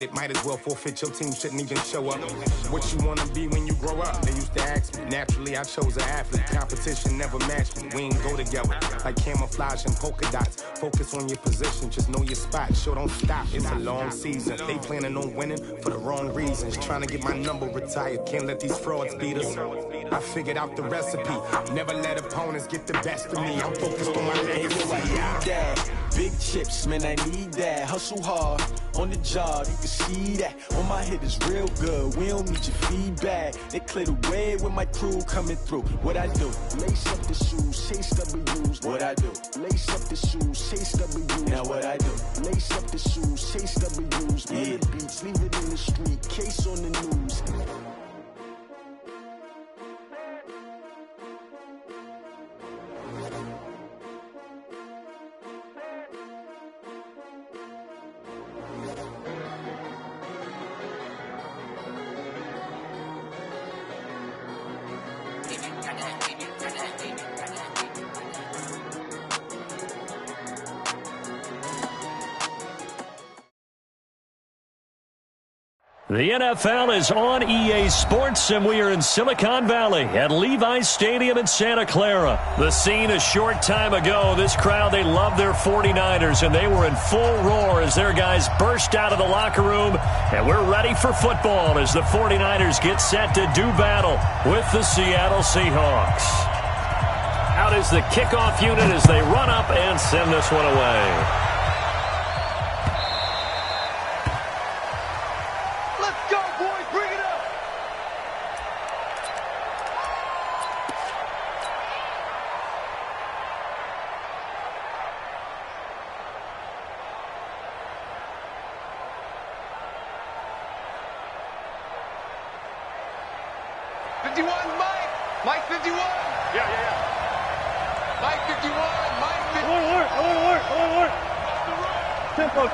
It might as well forfeit, your team shouldn't even show up. What you wanna be when you grow up? They used to ask me. Naturally, I chose an athlete. Competition never matched me. We ain't go together. Like camouflage and polka dots. Focus on your position, just know your spot. Sure, don't stop. It's a long season. They planning on winning for the wrong reasons. Trying to get my number retired. Can't let these frauds beat us. I figured out the recipe. Never let opponents get the best of me. I'm focused on my legacy. Big chips, man, I need that. Hustle hard on the job, you can see that. On my head is real good, we don't need your feedback. They clear the way with my crew coming through. What I do? Lace up the shoes, chase W's. What I do? Lace up the shoes, chase W's. Now what I do? Lace up the shoes, chase W's. Yeah, beats, leave it in the street, case on the news. The NFL is on EA Sports, and we are in Silicon Valley at Levi's Stadium in Santa Clara. The scene a short time ago, this crowd, they love their 49ers, and they were in full roar as their guys burst out of the locker room, and we're ready for football as the 49ers get set to do battle with the Seattle Seahawks. Out is the kickoff unit as they run up and send this one away. Mike 51. Yeah. Mike 51. Mike 51. I want to work. Tempo,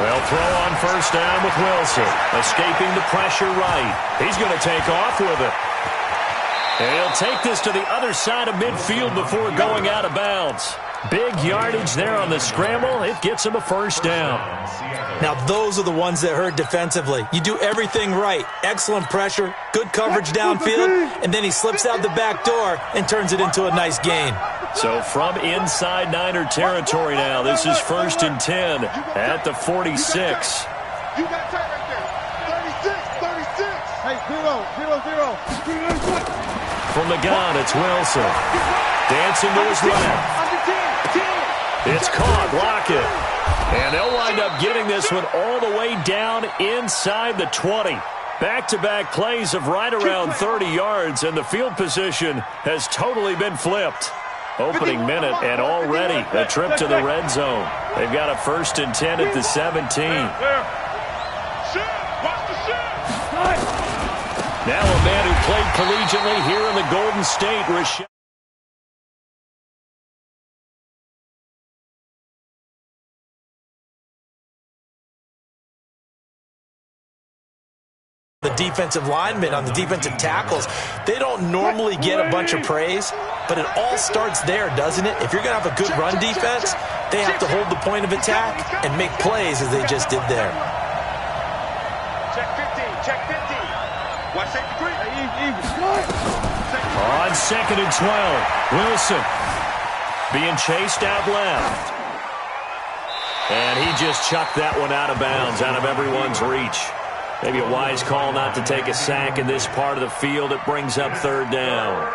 They'll throw on first down with Wilson. Escaping the pressure right. He's going to take off with it. And he'll take this to the other side of midfield before going out of bounds. Big yardage there on the scramble. It gets him a first down. Now, those are the ones that hurt defensively. You do everything right. Excellent pressure, good coverage downfield, and then he slips out the back door and turns it into a nice gain. So from inside Niner territory now, this is 1st and 10 at the 46. You got time right there. 36. Hey, 0. From the gun, it's Wilson. Dancing to his left. It's caught. Lockett. And they'll wind up getting this one all the way down inside the 20. Back-to-back plays of right around 30 yards, and the field position has totally been flipped. Opening minute, and already a trip to the red zone. They've got a 1st and 10 at the 17. Now a man who played collegiately here in the Golden State, Rashad. The defensive linemen on the defensive tackles, they don't normally get a bunch of praise, but it all starts there, doesn't it? If you're going to have a good run defense, they have to hold the point of attack and make plays as they just did there. Check 50. Watch safety 3. On 2nd and 12, Wilson being chased out left. And he just chucked that one out of bounds, out of everyone's reach. Maybe a wise call not to take a sack in this part of the field. It brings up 3rd down.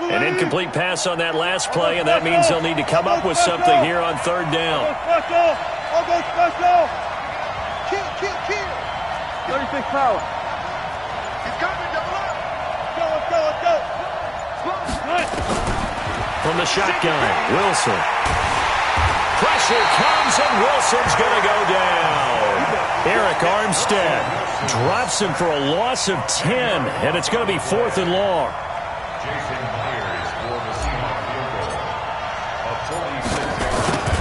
An incomplete pass on that last play, and that means they'll need to come up with something here on 3rd down. I'll go special. Kill. 36 power. He's coming, double up. Let's go. From the shotgun, Wilson. Pressure comes, and Wilson's going to go down. Eric Armstead drops him for a loss of 10, and it's going to be 4th and long. Jason Myers for the Seahawks field goal of 46 yards.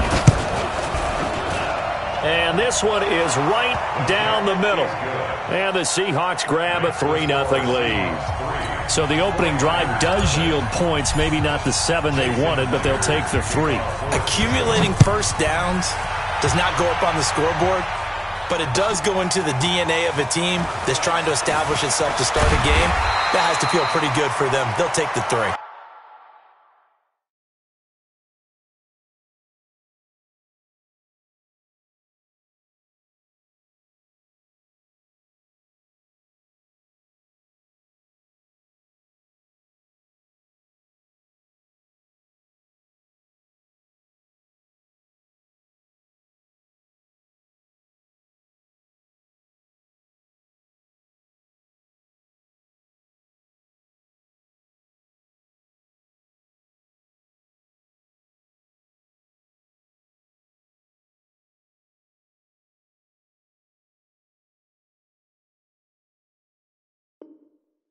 And this one is right down the middle. And the Seahawks grab a 3-0 lead. So the opening drive does yield points, maybe not the 7 they wanted, but they'll take the 3. Accumulating first downs does not go up on the scoreboard, but it does go into the DNA of a team that's trying to establish itself to start a game. That has to feel pretty good for them. They'll take the 3.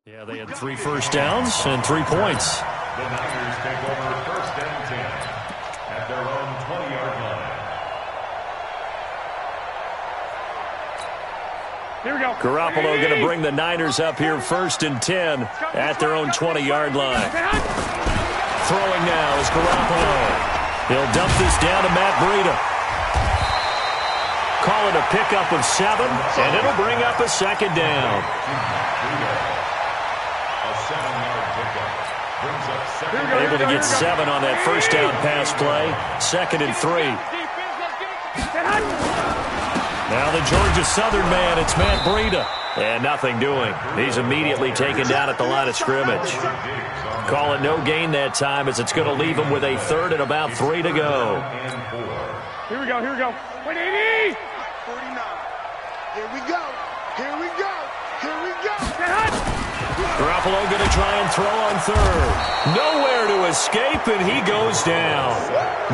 Yeah, they had 3 first downs and 3 points. The Niners take over 1st and 10 at their own 20-yard line. Here we go. Garoppolo going to bring the Niners up here 1st and 10 at their own 20-yard line. Throwing now is Garoppolo. He'll dump this down to Matt Breida. Call it a pickup of 7, and it'll bring up a 2nd down. Able to get 7 on that first down pass play. 2nd and 3. Now the Georgia Southern man, it's Matt Breida. And nothing doing. He's immediately taken down at the line of scrimmage. Call it no gain that time as it's going to leave him with a 3rd and about 3 to go. Here we go, here we go. 180! 49. Here we go. Here we go. Here we go. Garoppolo going to try and throw on 3rd. Nowhere to escape, and he goes down.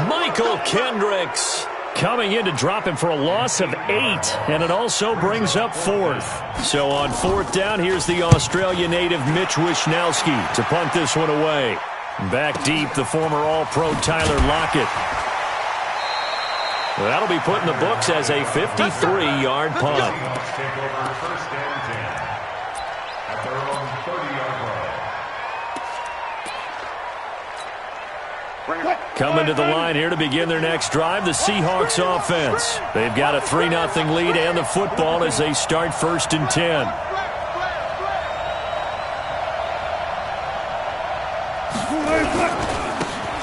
Michael Kendricks coming in to drop him for a loss of 8, and it also brings up 4th. So on 4th down, here's the Australia native Mitch Wishnowski to punt this one away. Back deep, the former All-Pro Tyler Lockett. That'll be put in the books as a 53-yard punt. Take over 1st and 10 at their own 30-yard line. Coming to the line here to begin their next drive, the Seahawks offense. They've got a 3-0 lead and the football as they start 1st and 10.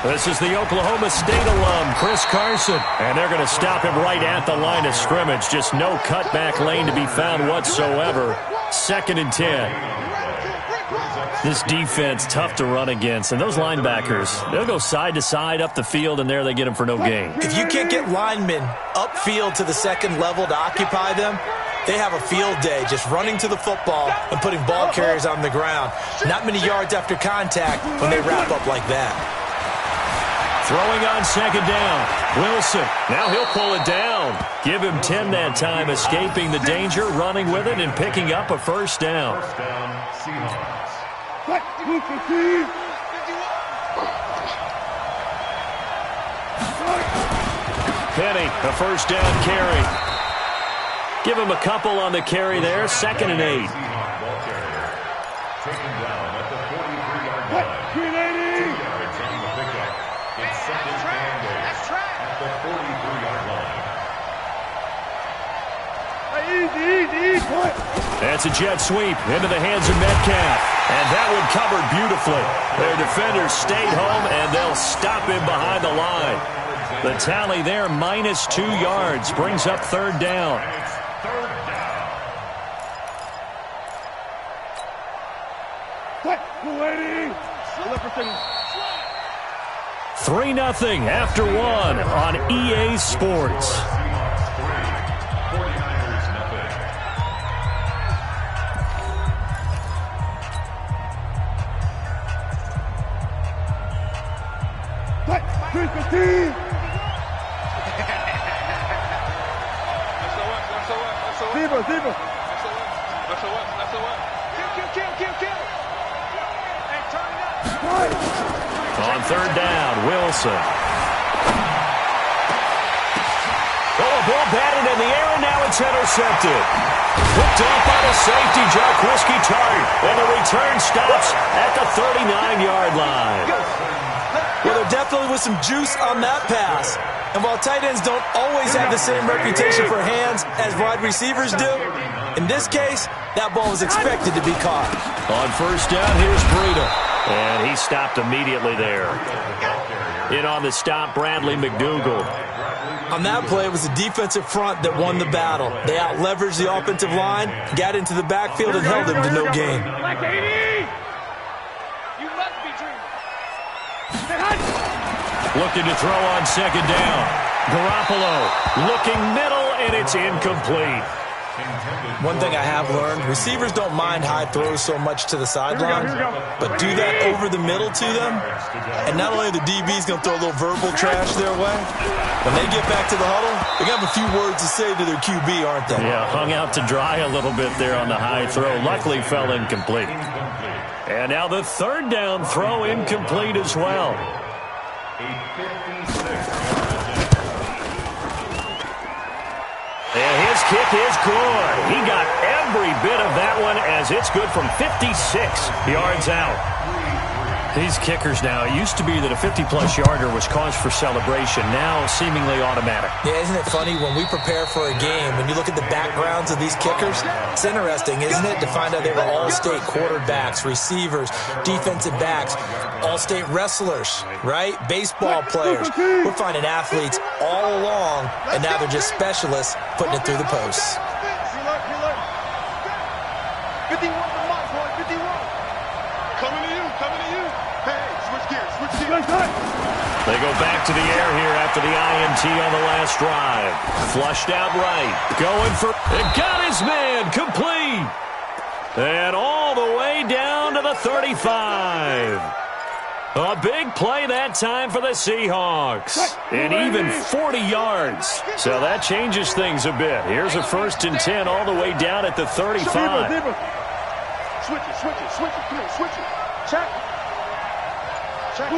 This is the Oklahoma State alum, Chris Carson. And they're going to stop him right at the line of scrimmage. Just no cutback lane to be found whatsoever. 2nd and 10. This defense, tough to run against. And those linebackers, they'll go side to side up the field, and there they get them for no gain. If you can't get linemen upfield to the 2nd level to occupy them, they have a field day just running to the football and putting ball carriers on the ground. Not many yards after contact when they wrap up like that. Throwing on 2nd down. Wilson. Now he'll pull it down. Give him 10 that time, escaping the danger, running with it, and picking up a 1st down. 1st down, Seahawks. Penny, a 1st down carry. Give him a couple on the carry there. 2nd and 8. Seahawks ball carrier. Taken down at the 43-yard line. 2 yards on the pickup. It's 2nd and 8 at the 43-yard line. That's a jet sweep into the hands of Metcalf. And that one covered beautifully. Their defenders stayed home, and they'll stop him behind the line. The tally there, minus 2 yards, brings up 3rd down. 3-0 after 1 on EA Sports. On 3rd down, Wilson. Oh, a ball batted turned in the air, and now it's intercepted. Picked off by the safety, Jaquiski Tartt, and the return stops at the 39-yard line. Well, there definitely was some juice on that pass. And while tight ends don't always have the same reputation for hands as wide receivers do, in this case, that ball was expected to be caught. On first down, here's Breida. And he stopped immediately there. In on the stop, Bradley McDougald. On that play, it was the defensive front that won the battle. They out-leveraged the offensive line, got into the backfield, and held them to no gain. Looking to throw on second down. Garoppolo looking middle, and it's incomplete. One thing I have learned, receivers don't mind high throws so much to the sideline, but do that over the middle to them, and not only are the DBs going to throw a little verbal trash their way, when they get back to the huddle, they're going to have a few words to say to their QB, aren't they? Yeah, hung out to dry a little bit there on the high throw. Luckily fell incomplete. And now the third down throw incomplete as well. And his kick is good. He got every bit of that one as it's good from 56 yards out. These kickers now, it used to be that a 50-plus yarder was cause for celebration. Now seemingly automatic. Yeah, isn't it funny when we prepare for a game, when you look at the backgrounds of these kickers, it's interesting, isn't it, to find out they were all-state quarterbacks, receivers, defensive backs, all-state wrestlers, right? Baseball players. We're finding athletes all along, and now they're just specialists putting it through the posts. 51 to Mike, boy, 51. Coming to you, coming to you. Hey, switch gears, switch gears. They go back to the air here after the INT on the last drive. Flushed out right. Going for... It got his man complete. And all the way down to the 35. A big play that time for the Seahawks. And even 40 yards. So that changes things a bit. Here's a 1st and 10 all the way down at the 35. Switch it, switch it, switch it. Come on, switch it. Check. Check.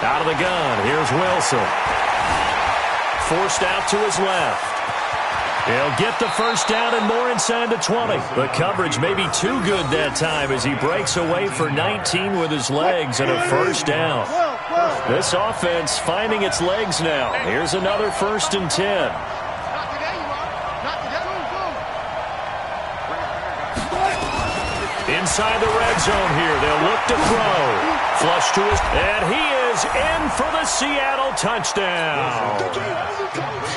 Out of the gun. Here's Wilson. Forced out to his left. He'll get the first down and more inside the 20. The coverage may be too good that time as he breaks away for 19 with his legs and a first down. This offense finding its legs now. Here's another 1st and 10. Inside the red zone here. They'll look to throw. Flush to his... And he is in for the Seattle touchdown.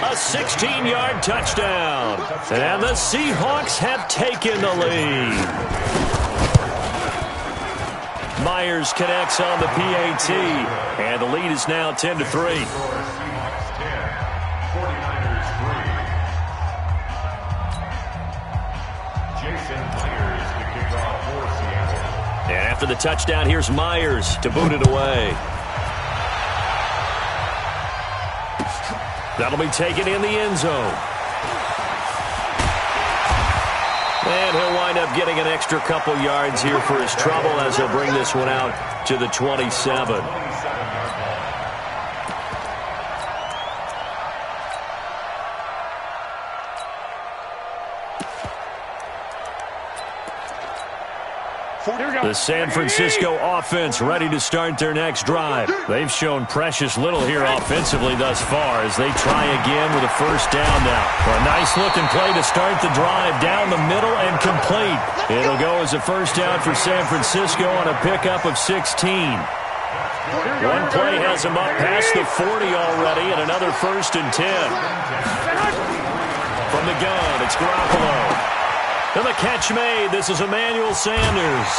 A 16-yard touchdown. And the Seahawks have taken the lead. Myers connects on the PAT. And the lead is now 10-3. And after the touchdown, here's Myers to boot it away. That'll be taken in the end zone. And he'll wind up getting an extra couple yards here for his trouble as he'll bring this one out to the 27. The San Francisco offense ready to start their next drive. They've shown precious little here offensively thus far as they try again with a first down now. A nice-looking play to start the drive down the middle and complete. It'll go as a first down for San Francisco on a pickup of 16. One play has him up past the 40 already and another 1st and 10. From the gun, it's Garoppolo. And the catch made. This is Emmanuel Sanders.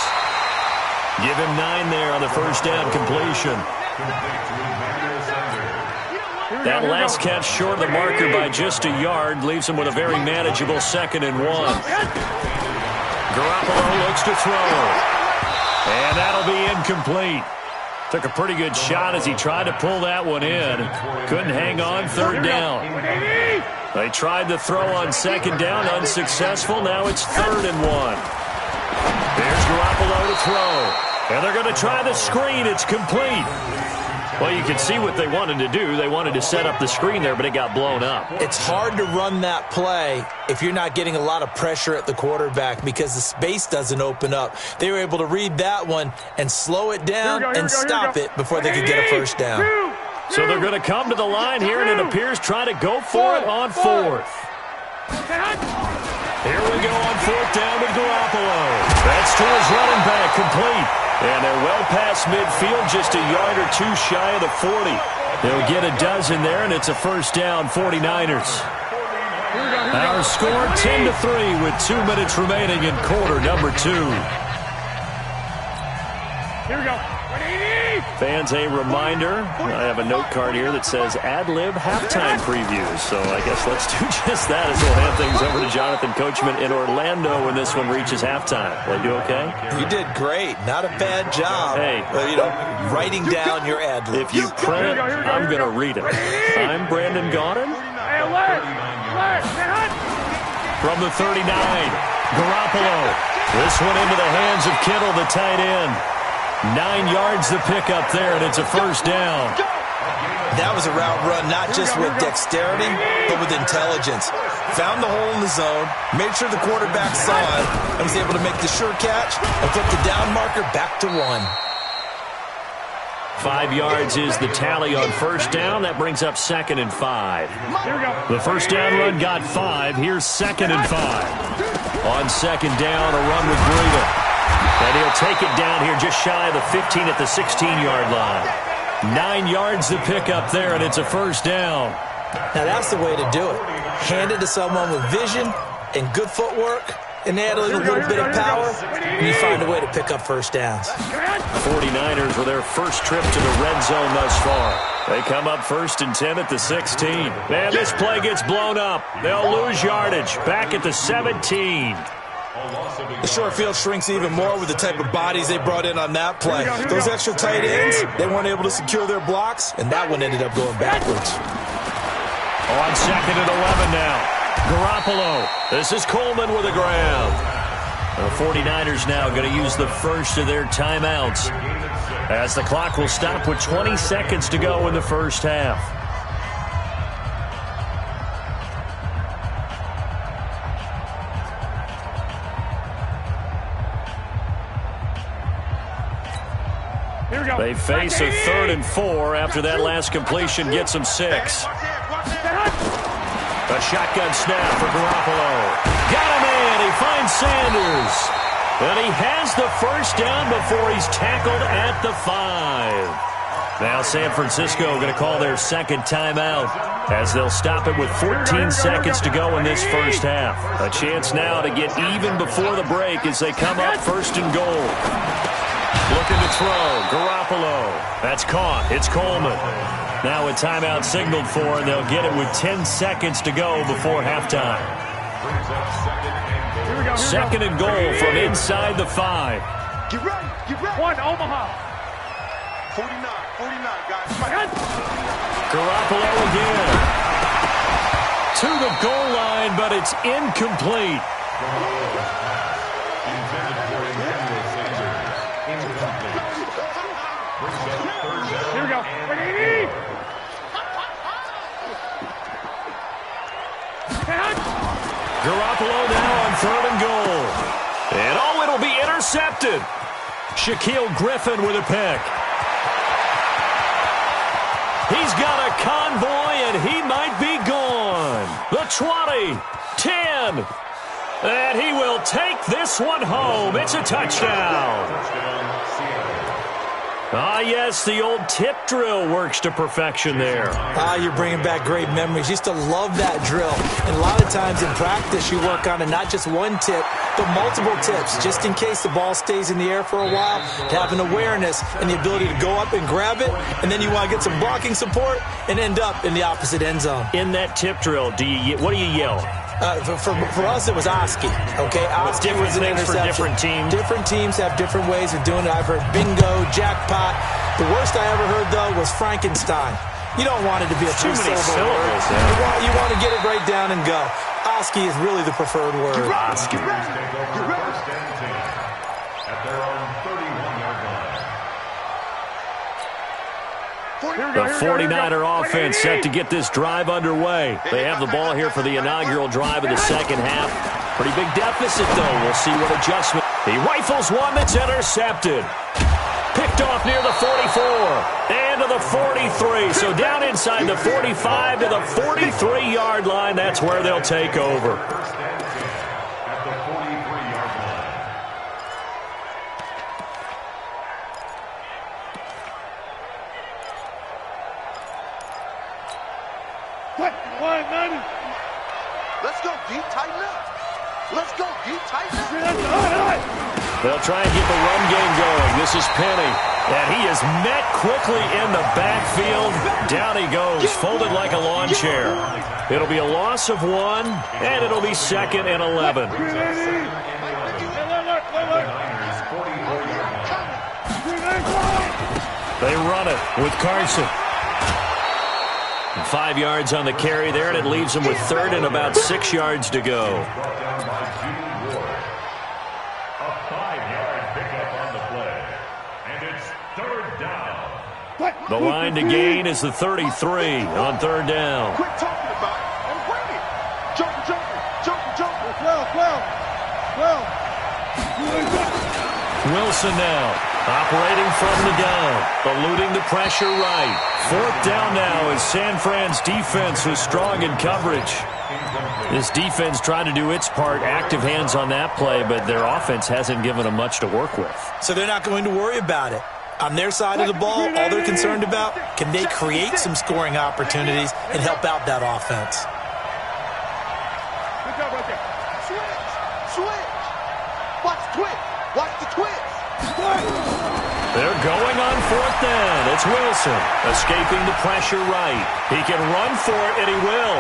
Give him 9 there on the first down completion. That last catch short of the marker by just a yard leaves him with a very manageable 2nd and 1. Garoppolo looks to throw. And that'll be incomplete. Took a pretty good shot as he tried to pull that one in. Couldn't hang on 3rd down. They tried to throw on 2nd down, unsuccessful. Now it's 3rd and 1. There's Garoppolo to throw. And they're going to try the screen. It's complete. Well, you can see what they wanted to do. They wanted to set up the screen there, but it got blown up. It's hard to run that play if you're not getting a lot of pressure at the quarterback because the space doesn't open up. They were able to read that one and slow it down and stop it before they could get a first down. So they're going to come to the line here, and it appears try to go for it on fourth. Here we go on fourth down with Garoppolo. That's to his running back, complete. And they're well past midfield, just a yard or two shy of the 40. They'll get a dozen there, and it's a first down, 49ers. Our score 10-3 with 2 minutes remaining in quarter number 2. Here we go. Fans, a reminder, I have a note card here that says ad-lib halftime previews. So I guess let's do just that as we'll hand things over to Jonathan Coachman in Orlando when this one reaches halftime. Did I do okay? You did great. Not a bad job. Hey. Writing down your ad-lib. If you print it, I'm going to read it. I'm Brandon Gaudin. From the 39, Garoppolo. This one into the hands of Kittle, the tight end. 9 yards the pickup there, and it's a first down. That was a route run, not just with dexterity, but with intelligence. Found the hole in the zone, made sure the quarterback saw it, and was able to make the sure catch and flip the down marker back to 1. 5 yards is the tally on first down. That brings up 2nd and 5. The first down run got 5. Here's 2nd and 5. On second down, a run with Breida. And he'll take it down here just shy of the 15 at the 16-yard line. 9 yards to pick up there, and it's a first down. Now that's the way to do it. Hand it to someone with vision and good footwork, and add a little bit of power, and you find a way to pick up first downs. 49ers with their first trip to the red zone thus far. They come up 1st and 10 at the 16. Man, this play gets blown up. They'll lose yardage. Back at the 17. The short field shrinks even more with the type of bodies they brought in on that play. Those extra tight ends, they weren't able to secure their blocks, and that one ended up going backwards. On 2nd and 11 now. Garoppolo. This is Coleman with a grab. The 49ers now going to use the first of their timeouts, as the clock will stop with 20 seconds to go in the first half. They face a 3rd and 4 after that last completion gets them 6. A shotgun snap for Garoppolo. Got him in. He finds Sanders. And he has the first down before he's tackled at the 5. Now San Francisco going to call their second timeout, as they'll stop it with 14 seconds to go in this first half. A chance now to get even before the break as they come up 1st and goal. Looking to throw. Garoppolo. That's caught. It's Coleman. Now a timeout signaled for, and they'll get it with 10 seconds to go before halftime. 2nd and goal from inside the 5. Get ready. Get ready. 1 Omaha. 49, guys. Garoppolo again. To the goal line, but it's incomplete. Here we go. Garoppolo now on 3rd and goal. And it'll be intercepted. Shaquille Griffin with a pick. He's got a convoy, and he might be gone. The 20, 10, and he will take this one home. It's a touchdown. Ah, yes, the old tip drill works to perfection there. Ah, you're bringing back great memories. Used to love that drill. And a lot of times in practice, you work on it, not just one tip, but multiple tips, just in case the ball stays in the air for a while, to have an awareness and the ability to go up and grab it, and then you want to get some blocking support and end up in the opposite end zone. In that tip drill, what do you yell? For us, it was Oski. Okay, Oski was an interception. For different teams. Different teams have different ways of doing it. I've heard bingo, jackpot. The worst I ever heard, though, was Frankenstein. You don't want it to be a two-syllable word. You want to get it right down and go. Oski is really the preferred word. Oski. At their own 31-yard line. The 49er offense set to get this drive underway. They have the ball here for the inaugural drive of the second half. Pretty big deficit, though. We'll see what adjustment. He rifles one that's intercepted. Picked off near the 44 and to the 43. So down inside the 45 to the 43-yard line. That's where they'll take over. At the 43-yard line. Let's go, D. Tighten up. Let's go, D. Tighten up. They'll try and get the run game going. This is Penny. And he is met quickly in the backfield. Down he goes, folded like a lawn chair. It'll be a loss of 1, and it'll be 2nd and 11. They run it with Carson. 5 yards on the carry there, and it leaves them with 3rd and about 6 yards to go. A 5-yard pickup on the play. And it's 3rd down. The line to gain is the 33 on 3rd down. Quit talking about it and bring it. Jump. Wilson now operating from the gun, eluding the pressure right. 4th down now as San Fran's defense was strong in coverage. This defense tried to do its part, active hands on that play, but their offense hasn't given them much to work with. So they're not going to worry about it. On their side of the ball, all they're concerned about, can they create some scoring opportunities and help out that offense? Good job right there. Switch. Watch the twist. They're going on 4th down. It's Wilson escaping the pressure right. He can run for it, and he will.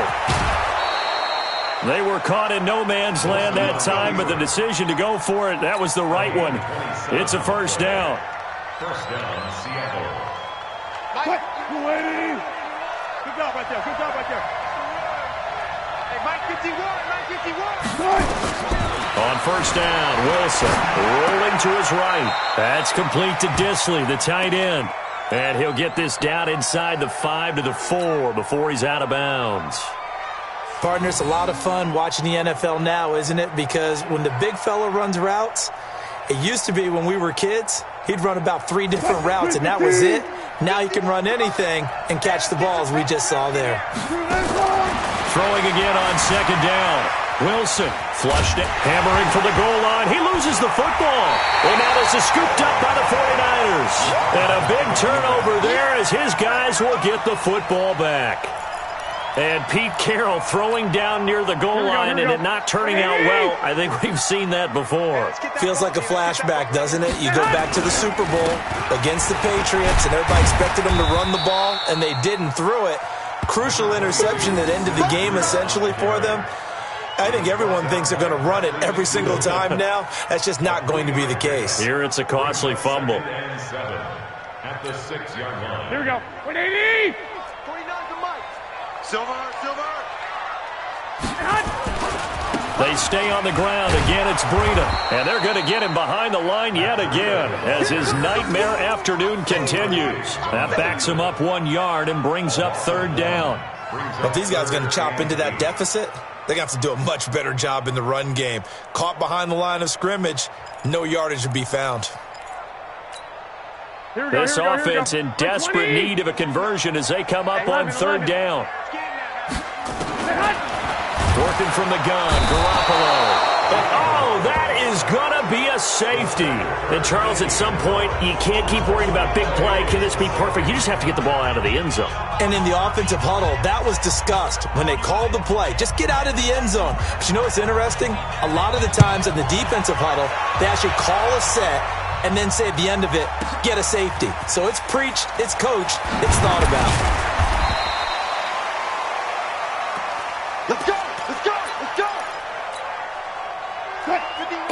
They were caught in no man's land that time, but the decision to go for it, that was the right one. It's a 1st down. 1st down, Seattle. Good job right there. Hey, Mike 51. On 1st down, Wilson rolling to his right. That's complete to Disley, the tight end. And he'll get this down inside the 5 to the 4 before he's out of bounds. Partner, it's a lot of fun watching the NFL now, isn't it? Because when the big fella runs routes, it used to be when we were kids, he'd run about 3 different routes, and that was it. Now he can run anything and catch the balls we just saw there. Throwing again on 2nd down. Wilson flushed it, hammering for the goal line. He loses the football. And now this is scooped up by the 49ers. And a big turnover there as his guys will get the football back. And Pete Carroll throwing down near the goal line and it not turning out well. I think we've seen that before. Feels like a flashback, doesn't it? You go back to the Super Bowl against the Patriots, and everybody expected them to run the ball, and they didn't throw it. Crucial interception that ended the game essentially for them. I think everyone thinks they're going to run it every single time now. That's just not going to be the case. Here it's a costly fumble. At the 6-yard line. Here we go. 180. 49 to Mike. Silver. They stay on the ground. Again, it's Breida. And they're going to get him behind the line yet again as his nightmare afternoon continues. That backs him up 1 yard and brings up 3rd down. But these guys are going to chop into that deficit. They're going to have to do a much better job in the run game. Caught behind the line of scrimmage, no yardage to be found. This offense in desperate need of a conversion as they come up on 3rd down. Working from the gun, Garoppolo. Oh, that is going to be a safety. And, Charles, at some point, you can't keep worrying about big play. Can this be perfect? You just have to get the ball out of the end zone. And in the offensive huddle, that was discussed when they called the play. Just get out of the end zone. But you know what's interesting? A lot of the times in the defensive huddle, they actually call a set and then say at the end of it, get a safety. So it's preached, it's coached, it's thought about. Let's go.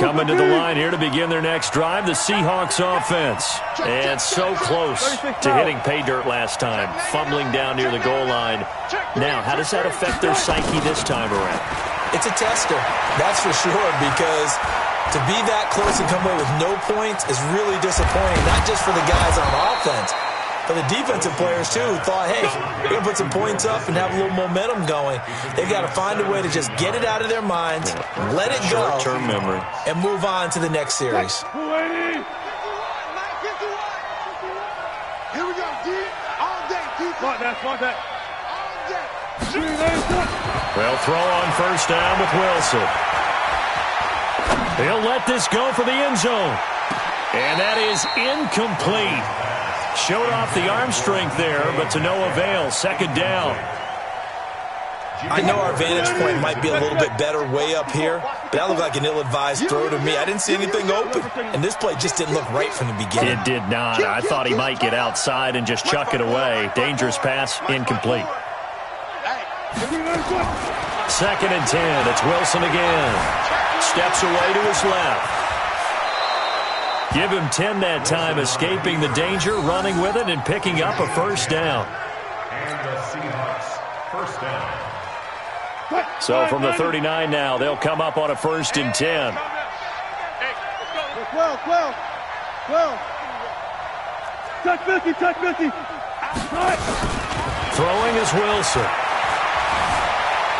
Coming to the line here to begin their next drive, the Seahawks offense. And so close to hitting pay dirt last time, fumbling down near the goal line. Now, how does that affect their psyche this time around? It's a tester, that's for sure, because to be that close and come away with no points is really disappointing, not just for the guys on offense, But the defensive players, too, thought, hey, we're going to put some points up and have a little momentum going. They've got to find a way to just get it out of their minds, let it go, short-term memory, and move on to the next series. Here we go, D. All day, defense. All day. Well, throw on first down with Wilson. He'll let this go for the end zone. And that is incomplete. Showed off the arm strength there, but to no avail. Second down. I know our vantage point might be a little bit better way up here, but that looked like an ill-advised throw to me. I didn't see anything open, and this play just didn't look right from the beginning. It did not. I thought he might get outside and just chuck it away. Dangerous pass, incomplete. Second and 10. It's Wilson again. Steps away to his left. Give him 10 that time, escaping the danger, running with it, and picking up a first down. And the Seahawks, first down. So from the 39 now, they'll come up on a first and 10. 12. Touch 50. Throwing is Wilson.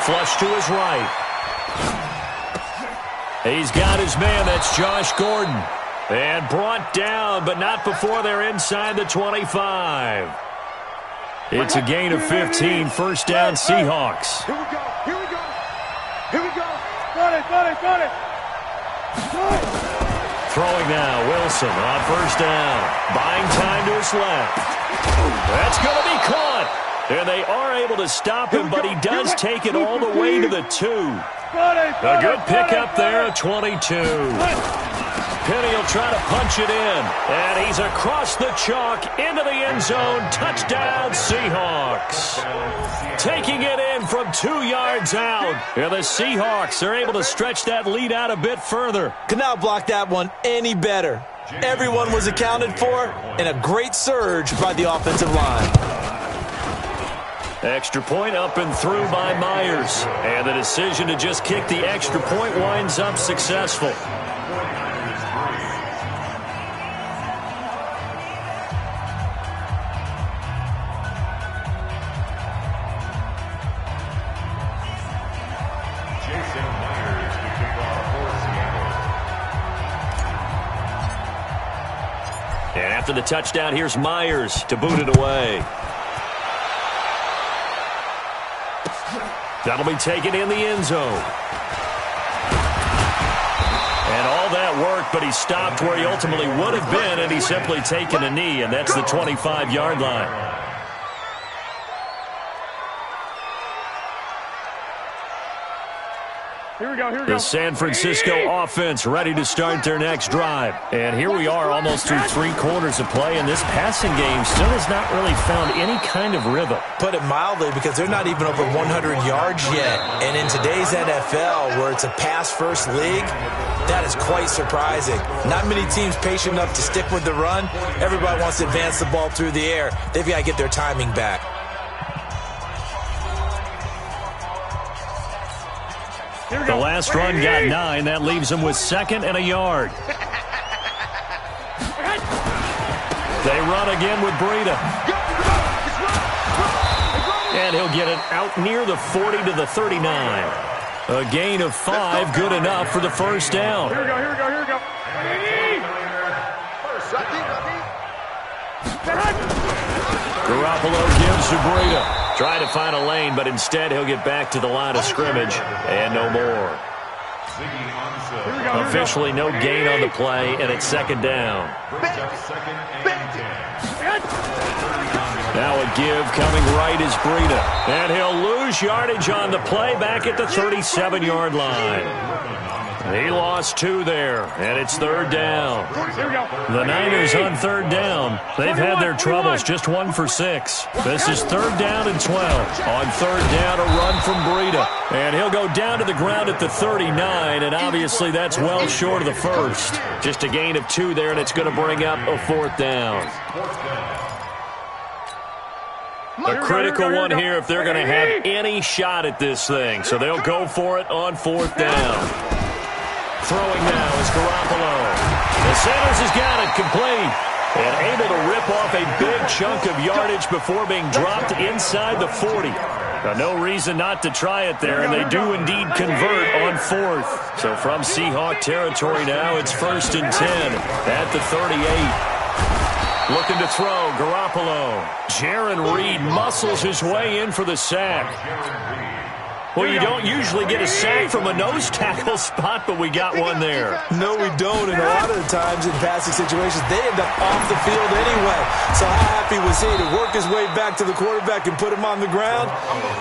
Flush to his right. He's got his man. That's Josh Gordon. And brought down, but not before they're inside the 25. It's a gain of 15. First down, Seahawks. Here we go. Got it. Throwing now, Wilson on first down. Buying time to his left. That's going to be caught. And they are able to stop him, but he does take it all the way to the 2. A good pickup there at 22. Penny will try to punch it in. And he's across the chalk into the end zone. Touchdown, Seahawks. Taking it in from 2 yards out. And the Seahawks are able to stretch that lead out a bit further. Could not block that one any better. Everyone was accounted for, and a great surge by the offensive line. Extra point up and through by Myers. And the decision to just kick the extra point winds up successful. And after the touchdown, here's Myers to boot it away. That'll be taken in the end zone. And all that worked, but he stopped where he ultimately would have been, and he's simply taken a knee, and that's the 25-yard line. Here we go. The San Francisco offense ready to start their next drive. And here we are almost through 3 quarters of play, and this passing game still has not really found any kind of rhythm. Put it mildly, because they're not even over 100 yards yet. And in today's NFL, where it's a pass-first league, that is quite surprising. Not many teams patient enough to stick with the run. Everybody wants to advance the ball through the air. They've got to get their timing back. The last run got 9. That leaves him with 2nd and a yard. They run again with Breida. And he'll get it out near the 40 to the 39. A gain of 5, good enough for the first down. Here we go. Garoppolo gives to Breida. Trying to find a lane, but instead he'll get back to the line of scrimmage and no more. Officially no gain on the play, and it's 2nd down. Now a give coming right is Breida. And he'll lose yardage on the play back at the 37-yard line. He lost 2 there, and it's 3rd down. The Niners on 3rd down. They've had their troubles, just 1 for 6. This is 3rd down and 12. On 3rd down, a run from Breida. And he'll go down to the ground at the 39, and obviously that's well short of the first. Just a gain of 2 there, and it's going to bring up a 4th down. A critical one here if they're going to have any shot at this thing. So they'll go for it on 4th down. Throwing now is Garoppolo. The Sanders has got it complete. And able to rip off a big chunk of yardage before being dropped inside the 40. Now, no reason not to try it there, and they do indeed convert on 4th. So from Seahawk territory now, it's 1st and 10 at the 38. Looking to throw, Garoppolo. Jaron Reed muscles his way in for the sack. Well, you don't usually get a sack from a nose tackle spot, but we got one there. No, we don't. And a lot of the times in passing situations, they end up off the field anyway. So how happy was he to work his way back to the quarterback and put him on the ground?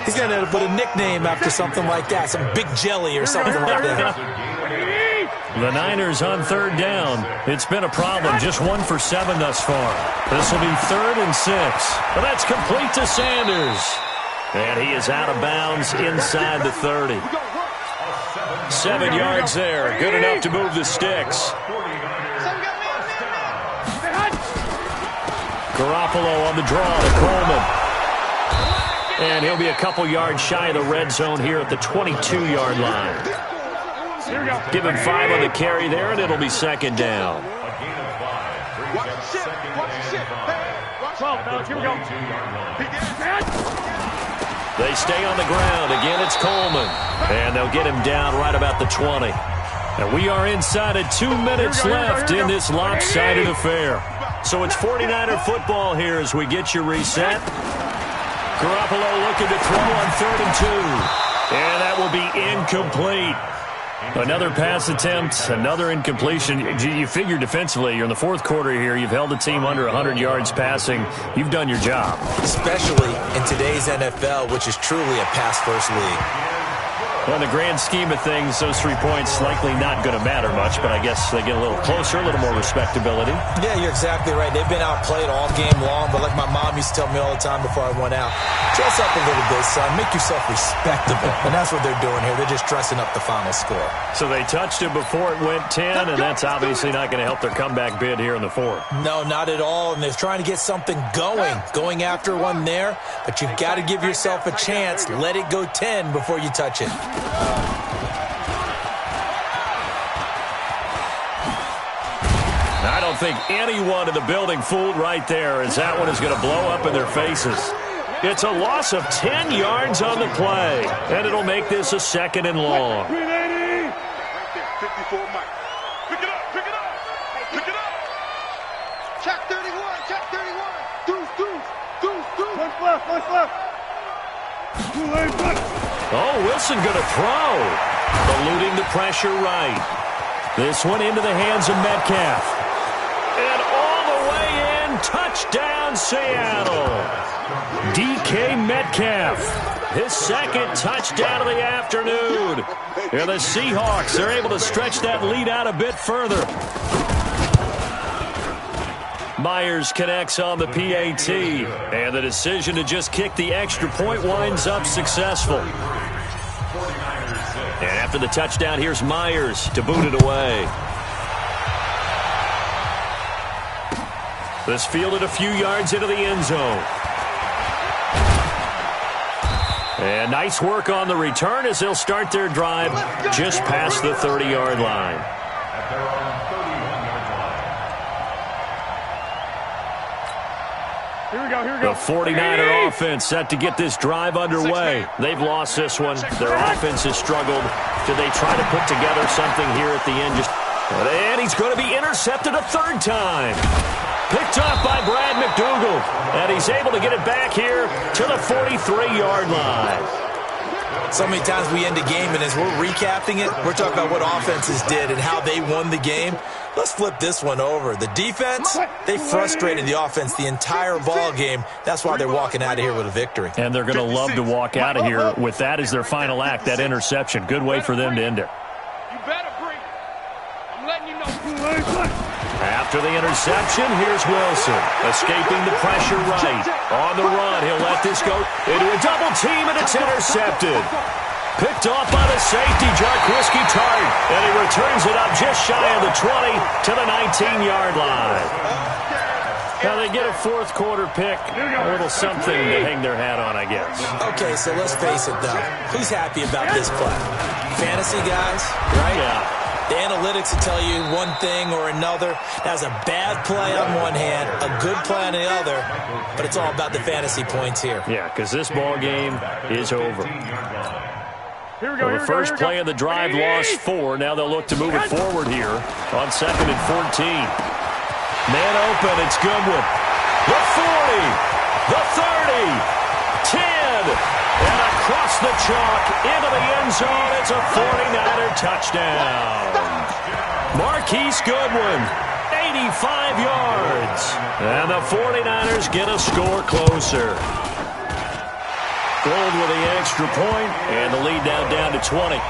He's going to end up with a nickname after something like that, some Big Jelly or something like that. The Niners on 3rd down. It's been a problem. Just 1 for 7 thus far. This will be 3rd and 6. But that's complete to Sanders. And he is out of bounds inside the 30. 7 yards there. Good enough to move the sticks. Garoppolo on the draw to Coleman. And he'll be a couple yards shy of the red zone here at the 22-yard line. Give him 5 on the carry there, and it'll be 2nd down. Here we go. They stay on the ground. Again, it's Coleman. And they'll get him down right about the 20. And we are inside of 2 minutes left in this lopsided affair. So it's 49er football here as we get you reset. Garoppolo looking to throw on 3rd and 2. And that will be incomplete. Another pass attempt, another incompletion. You figure defensively, you're in the 4th quarter here. You've held a team under 100 yards passing. You've done your job. Especially in today's NFL, which is truly a pass-first league. Well, in the grand scheme of things, those 3 points likely not going to matter much, but I guess they get a little closer, a little more respectability. Yeah, you're exactly right. They've been outplayed all game long, but like my mom used to tell me all the time before I went out, dress up a little bit, son. Make yourself respectable. And that's what they're doing here. They're just dressing up the final score. So they touched it before it went 10, and that's obviously not going to help their comeback bid here in the 4th. No, not at all, and they're trying to get something going after one there, but you've got to give yourself a chance. Let it go 10 before you touch it. I don't think anyone in the building fooled right there, as that one is going to blow up in their faces. It's a loss of 10 yards on the play, and it'll make this a 2nd and long. 380. 54 Mike. Pick it up, pick it up, pick it up. Check 31, check 31. Deuce. One left. Oh, Wilson going to throw. Eluding the pressure right. This one into the hands of Metcalf. And all the way in, touchdown Seattle. DK Metcalf, his 2nd touchdown of the afternoon. And the Seahawks are able to stretch that lead out a bit further. Myers connects on the PAT, and the decision to just kick the extra point winds up successful. And after the touchdown, here's Myers to boot it away. This fielded a few yards into the end zone. And nice work on the return as they'll start their drive just past the 30-yard line. Here we go. The 49er offense set to get this drive underway. They've lost this one. Their offense has struggled. Do they try to put together something here at the end? And he's going to be intercepted a 3rd time. Picked off by Brad McDougal. And he's able to get it back here to the 43-yard line. So many times we end a game, and as we're recapping it, we're talking about what offenses did and how they won the game. Let's flip this one over. The defense, they frustrated the offense the entire ball game. That's why they're walking out of here with a victory. And they're going to love to walk out of here with that as their final act, that interception. Good way for them to end it. You better breathe. I'm letting you know. After the interception, here's Wilson. Escaping the pressure right. On the run, he'll let this go into a double team, and it's intercepted. Picked off by the safety, Jarquiski Tart. And he returns it up just shy of the 20 to the 19-yard line. Now they get a 4th quarter pick. A little something to hang their hat on, I guess. Okay, so let's face it, though. Who's happy about this play? Fantasy guys, right? Yeah. The analytics will tell you one thing or another. That's a bad play on one hand, a good play on the other, but it's all about the fantasy points here. Yeah, because this ball game is over. Here we go, the first play of the drive lost 4. Now they'll look to move it forward here on 2nd and 14. Man open, it's Goodwin. The 40, the 30, 10, and across the chalk into the end zone. It's a 49er touchdown. Marquise Goodwin, 85 yards. And the 49ers get a score closer. Gold with the extra point, and the lead now down to 20.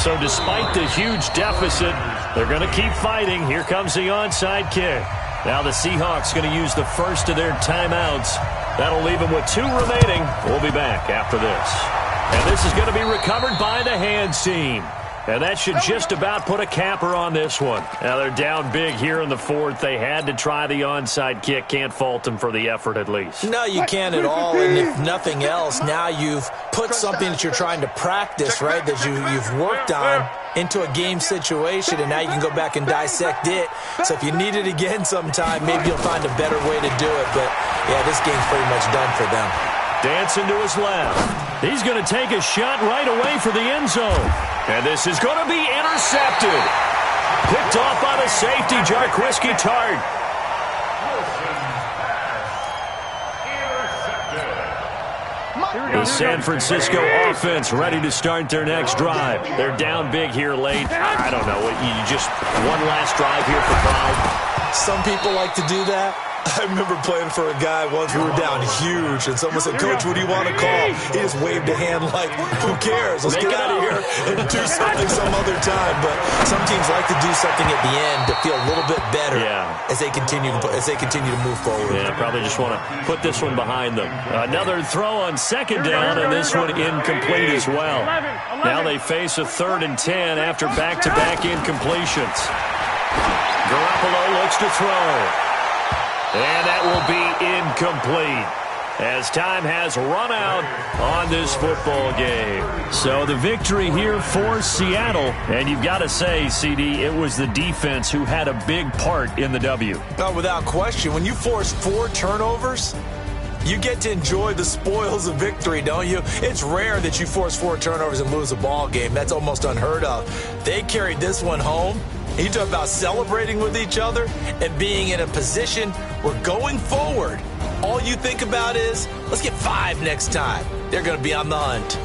So despite the huge deficit, they're going to keep fighting. Here comes the onside kick. Now the Seahawks going to use the first of their timeouts. That'll leave them with 2 remaining. We'll be back after this. And this is going to be recovered by the hands team. And that should just about put a capper on this one. Now they're down big here in the 4th. They had to try the onside kick. Can't fault them for the effort at least. No, you can't at all. And if nothing else, now you've put something that you're trying to practice, right, that you've worked on into a game situation, and now you can go back and dissect it. So if you need it again sometime, maybe you'll find a better way to do it. But, yeah, this game's pretty much done for them. Dancing to his left. He's going to take a shot right away for the end zone. And this is going to be intercepted. Picked off by the safety, Jarquiski Tart. The San Francisco offense ready to start their next drive. They're down big here late. I don't know. You just one last drive here for pride. Some people like to do that. I remember playing for a guy once. We were down huge, and someone said, "Coach, what do you want to call?" He just waved a hand like, "Who cares? Let's get out of here and do something some other time." But some teams like to do something at the end to feel a little bit better as they continue to move forward. Yeah, probably just want to put this one behind them. Another throw on 2nd down, and this one incomplete as well. Now they face a 3rd and 10 after back-to-back incompletions. Garoppolo looks to throw. And that will be incomplete as time has run out on this football game. So the victory here for Seattle. And you've got to say, CD, it was the defense who had a big part in the W. No, without question. When you force 4 turnovers, you get to enjoy the spoils of victory, don't you? It's rare that you force 4 turnovers and lose a ball game. That's almost unheard of. They carried this one home. You talk about celebrating with each other and being in a position where going forward, all you think about is, let's get 5 next time. They're going to be on the hunt.